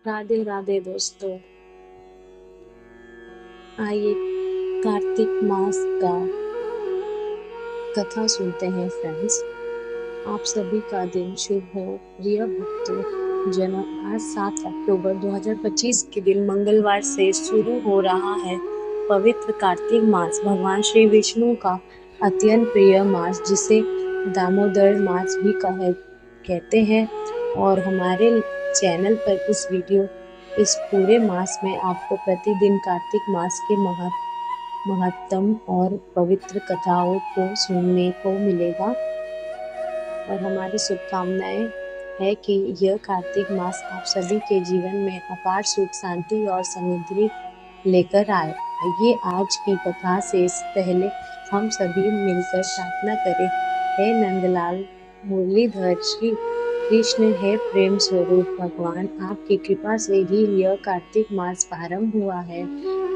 राधे राधे दोस्तों। आइए कार्तिक मास का कथा सुनते हैं फ्रेंड्स। आप सभी का दिन शुभ हो। प्रिय भक्तों जनों, आज 7 अक्टूबर 2025 के दिन मंगलवार से शुरू हो रहा है पवित्र कार्तिक मास। भगवान श्री विष्णु का अत्यंत प्रिय मास, जिसे दामोदर मास भी कहते हैं। और हमारे चैनल पर इस पूरे मास में आपको प्रतिदिन कार्तिक मास के महत्तम और पवित्र कथाओं को सुनने को मिलेगा। और हमारी शुभकामनाएं है कि यह कार्तिक मास आप सभी के जीवन में अपार सुख, शांति और समृद्धि लेकर आए। ये आज की कथा से पहले हम सभी मिलकर प्रार्थना करें। हे नंदलाल मुरलीधर श्री कृष्ण, हे प्रेम स्वरूप भगवान, आपकी कृपा से ही यह कार्तिक मास प्रारंभ हुआ है।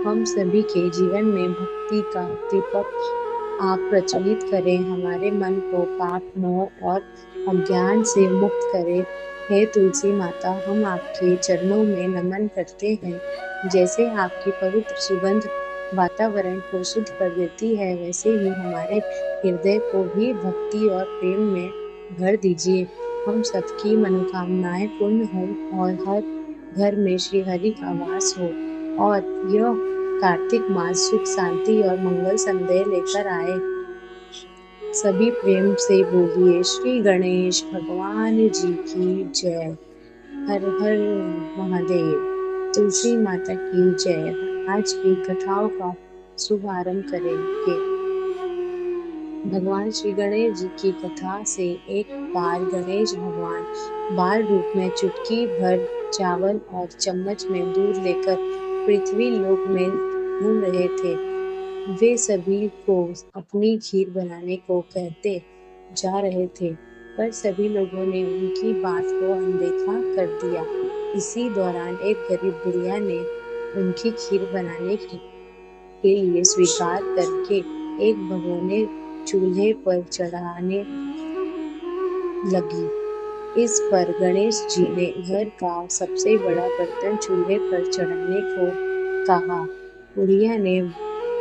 हम सभी के जीवन में भक्ति का दीपक आप प्रज्वलित करें, हमारे मन को पाप, मोह और अज्ञान से मुक्त करें। हे तुलसी माता, हम आपके चरणों में नमन करते हैं। जैसे आपकी पवित्र सुगंध वातावरण को शुद्ध कर देती है, वैसे ही हमारे हृदय को भी भक्ति और प्रेम में भर दीजिए। हम सबकी मनोकामनाएं पूर्ण हो और हर घर में श्री हरि का वास हो, और यह कार्तिक मास सुख, शांति और मंगल संदेश लेकर आए। सभी प्रेम से बोलिए श्री गणेश भगवान जी की जय। हर हर महादेव। तुलसी माता की जय। आज की कथाओं का शुभारंभ करेंगे। भगवान श्री गणेश जी की कथा से एक बार गणेश भगवान बाल रूप में चुटकी भर चावल और चम्मच में दूध लेकर पृथ्वी लोक में घूम रहे थे। वे सभी को अपनी खीर बनाने को कहते जा रहे थे, पर सभी लोगों ने उनकी बात को अनदेखा कर दिया। इसी दौरान एक गरीब बुढ़िया ने उनकी खीर बनाने के लिए स्वीकार करके एक भगोने चूल्हे पर चढ़ाने लगी। इस पर गणेश जी ने घर का सबसे बड़ा बर्तन चूल्हे पर चढ़ाने को कहा। बुढ़िया ने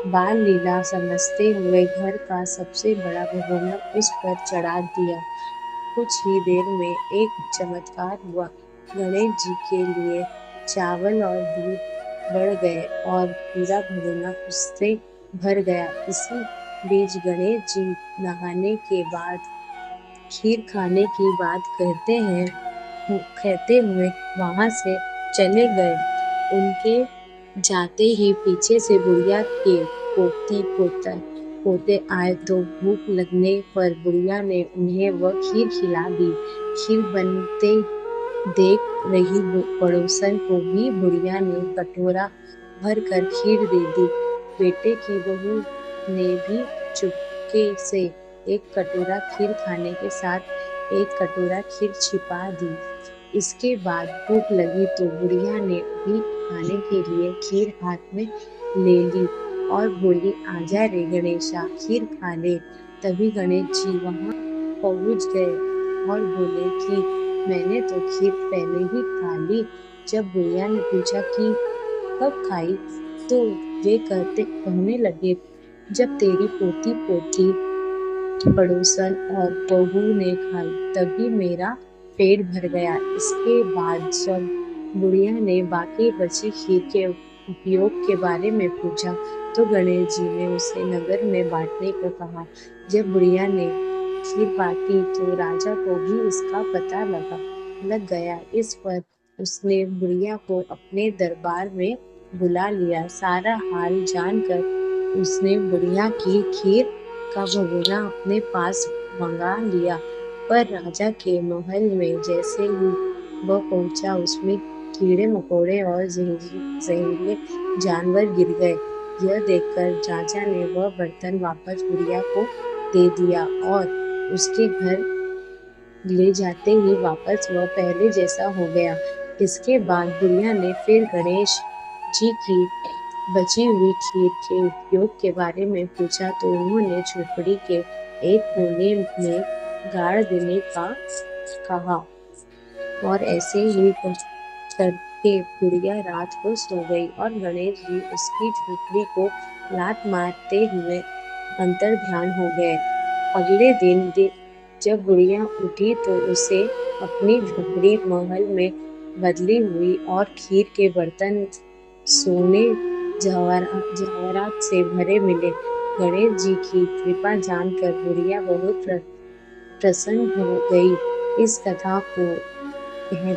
बाल लीला समझते हुए घर का सबसे बड़ा भगोना उस पर चढ़ा दिया। कुछ ही देर में एक चमत्कार हुआ। गणेश जी के लिए चावल और दूध बढ़ गए और पूरा भगोना उससे भर गया। इसी बीच गणेश जी नहाने के बाद खीर खाने की बात कहते हुए वहां से चले गए। उनके जाते ही पीछे से बुढ़िया के पोते आए तो भूख लगने पर बुढ़िया ने उन्हें वह खीर खिला दी। खीर बनते देख रही पड़ोसन को भी बुढ़िया ने कटोरा भर कर खीर दे दी। बेटे की बहू ने भी चुपके से एक कटोरा खीर खाने के साथ एक कटोरा खीर छिपा दी। इसके बाद भूख लगी तो बुढ़िया ने भी खाने के लिए खीर हाथ में ले ली और बोली, आजा रे गणेशा, खीर खा ले। तभी गणेश जी वहां पहुंच गए और बोले कि मैंने तो खीर पहले ही खा ली। जब बुढ़िया ने पूछा कि कब खाई, तो वे कहने लगे, जब तेरी पोती पड़ोसन और बहू ने खाई तभी मेरा पेट भर गया। इसके बाद जब बुढ़िया ने बाकी बची खीर के उपयोग के बारे में पूछा तो गणेश जी ने उसे नगर में बांटने को कहा। जब बुढ़िया ने खीर बांटी तो राजा को भी इसका पता लग गया। इस पर उसने बुढ़िया को अपने दरबार में बुला लिया। सारा हाल जानकर उसने बुढ़िया की खीर का भगोना अपने पास मंगा लिया। पर राजा के महल में जैसे ही वह पहुंचा, उसमें कीड़े मकोड़े और जहरीले जानवर गिर गए। यह देखकर राजा ने वह बर्तन वापस बुढ़िया को दे दिया और उसके घर ले जाते ही वापस वह पहले जैसा हो गया। इसके बाद बुढ़िया ने फिर गणेश जी की बची हुई खीर के उपयोग के बारे में पूछा तो उन्होंने झोपड़ी के एक कोने में गाड़ देने का कहा। और ऐसे ही के बुढ़िया रात को सो गई और गणेश जी उसकी झोपड़ी को लात मारते हुए अंतर्ध्यान हो गए। अगले दिन जब बुढ़िया उठी तो उसे अपनी झोपड़ी महल में बदली हुई और खीर के बर्तन सोने जवाहरात से भरे मिले। गणेश जी की कृपा जानकर बुढ़िया बहुत प्रसन्न हो गई। इस कथा को कह,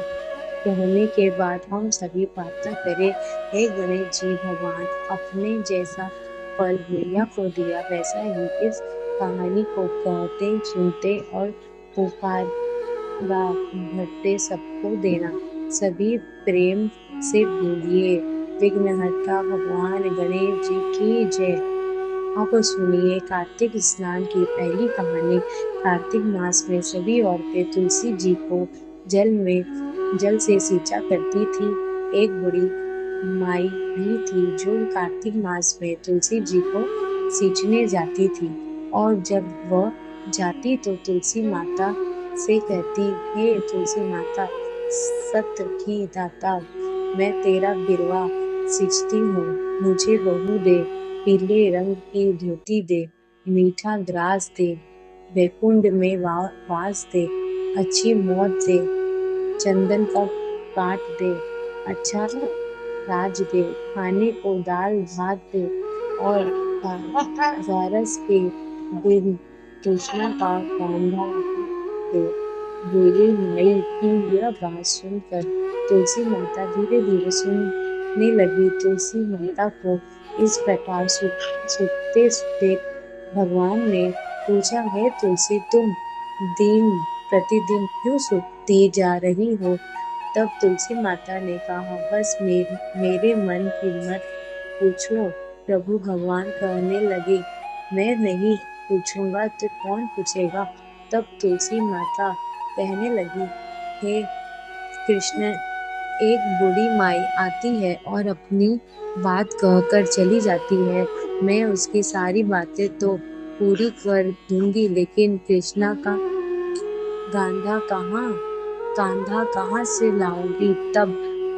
कहने के बाद हम सभी प्रार्थना करें, हे गणेश जी भगवान, अपने जैसा फल बुढ़िया को दिया वैसा ही इस कहानी को कहते सुनते और पुकार भरते सबको देना। सभी प्रेम से बोलिए, विघ्नहर्ता भगवान गणेश जी की जय। अब सुनिए कार्तिक स्नान की पहली कहानी। कार्तिक मास में सभी औरतें तुलसी जी को जल से सींचा करती थी। एक बूढ़ी माई भी थी जो कार्तिक मास में तुलसी जी को सींचने जाती थी और जब वह जाती तो तुलसी माता से कहती, हे तुलसी माता, सत्य की दाता, मैं तेरा बिरवा सींचती हूँ, मुझे बहू दे, पीले रंग की धोती दे, मीठा ग्रास दे, वैकुंठ में वास दे, अच्छी मौत दे, चंदन का काट दे, अच्छा राज दे, खाने को दाल भात दे और वारस के दिन कृष्णा का कांधा दे। बूढ़ी माई की यह बात सुनकर तुलसी माता धीरे धीरे सुनने लगी। तुलसी माता को इस प्रकार सुनते सुनते भगवान ने पूछा, है तुलसी, तुम दिन प्रतिदिन क्यों सूखती जा रही हो? तब तुलसी माता ने कहा, बस मेरे मन की मत पूछो। प्रभु भगवान कहने लगे, मैं नहीं पूछूंगा तो कौन पूछेगा? तब तुलसी माता कहने लगी, हे कृष्ण, एक बूढ़ी माई आती है और अपनी बात कहकर चली जाती है। मैं उसकी सारी बातें तो पूरी कर दूंगी, लेकिन कृष्णा का कांधा कहाँ से लाऊंगी? तब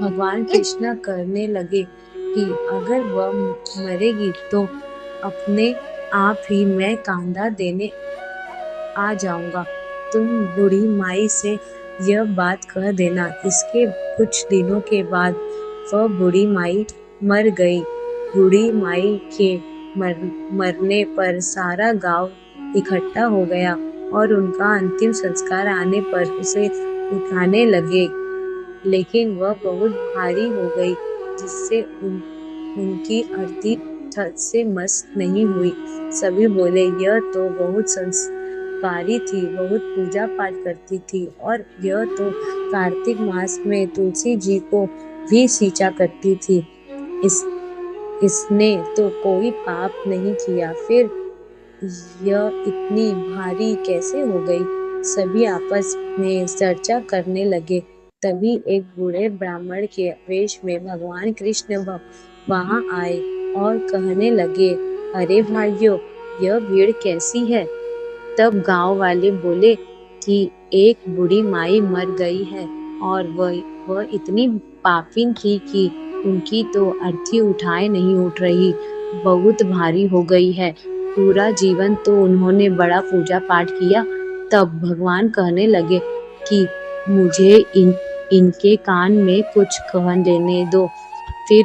भगवान कृष्ण कहने लगे कि अगर वह मरेगी तो अपने आप ही मैं कांधा देने आ जाऊंगा। तुम बूढ़ी माई से यह बात कह देना। इसके कुछ दिनों के बाद वह बूढ़ी माई मर गई। बूढ़ी माई के मरने पर सारा गांव इकट्ठा हो गया और उनका अंतिम संस्कार आने पर उसे उठाने लगे, लेकिन वह बहुत भारी हो गई, जिससे उनकी अर्थी छत से मस्त नहीं हुई। सभी बोले, यह तो बहुत संस्कारी थी, बहुत पूजा पाठ करती थी और यह तो कार्तिक मास में तुलसी जी को भी सींचा करती थी। इसने तो कोई पाप नहीं किया, फिर यह इतनी भारी कैसे हो गई? सभी आपस में चर्चा करने लगे। तभी एक बूढ़े ब्राह्मण के वेश में भगवान कृष्ण वहां आए और कहने लगे, अरे भाइयों, यह भीड़ कैसी है? तब गांव वाले बोले कि एक बूढ़ी माई मर गई है और वह इतनी पापिन थी कि उनकी तो अर्थी उठाए नहीं उठ रही, बहुत भारी हो गई है। पूरा जीवन तो उन्होंने बड़ा पूजा पाठ किया। तब भगवान कहने लगे कि मुझे इनके कान में कुछ कह देने दो, फिर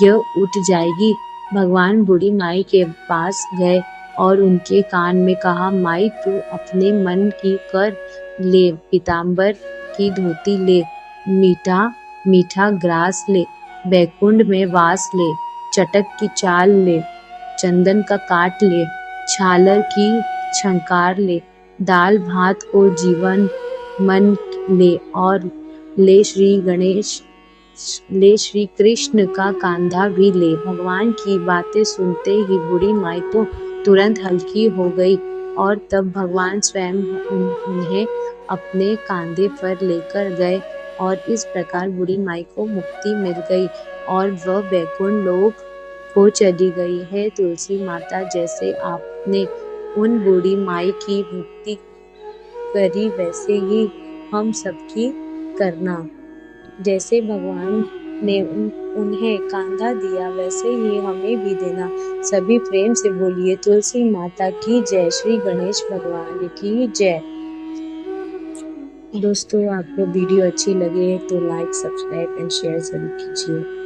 यह उठ जाएगी। भगवान बूढ़ी माई के पास गए और उनके कान में कहा, माई, तू अपने मन की कर ले, पीताम्बर की धोती ले, मीठा मीठा ग्रास ले, बैकुंठ में वास ले, चटक की चाल ले, चंदन का काट ले, छालर की छंकार ले, दाल भात को जीवन मन ले और ले श्री कृष्ण का कांधा भी ले। भगवान की बातें सुनते ही बूढ़ी माई तो तुरंत हल्की हो गई और तब भगवान स्वयं उन्हें अपने कांधे पर लेकर गए और इस प्रकार बूढ़ी माई को मुक्ति मिल गई और वह बैकुंठ लोक को चली गई है। तुलसी माता, जैसे आपने उन बूढ़ी माई की मुक्ति करी वैसे ही हम सबकी करना। जैसे भगवान ने उन्हें कांधा दिया वैसे ही हमें भी देना। सभी प्रेम से बोलिए तुलसी माता की जय, श्री गणेश भगवान की जय। दोस्तों, आपको वीडियो अच्छी लगे तो लाइक, सब्सक्राइब एंड शेयर जरूर कीजिए।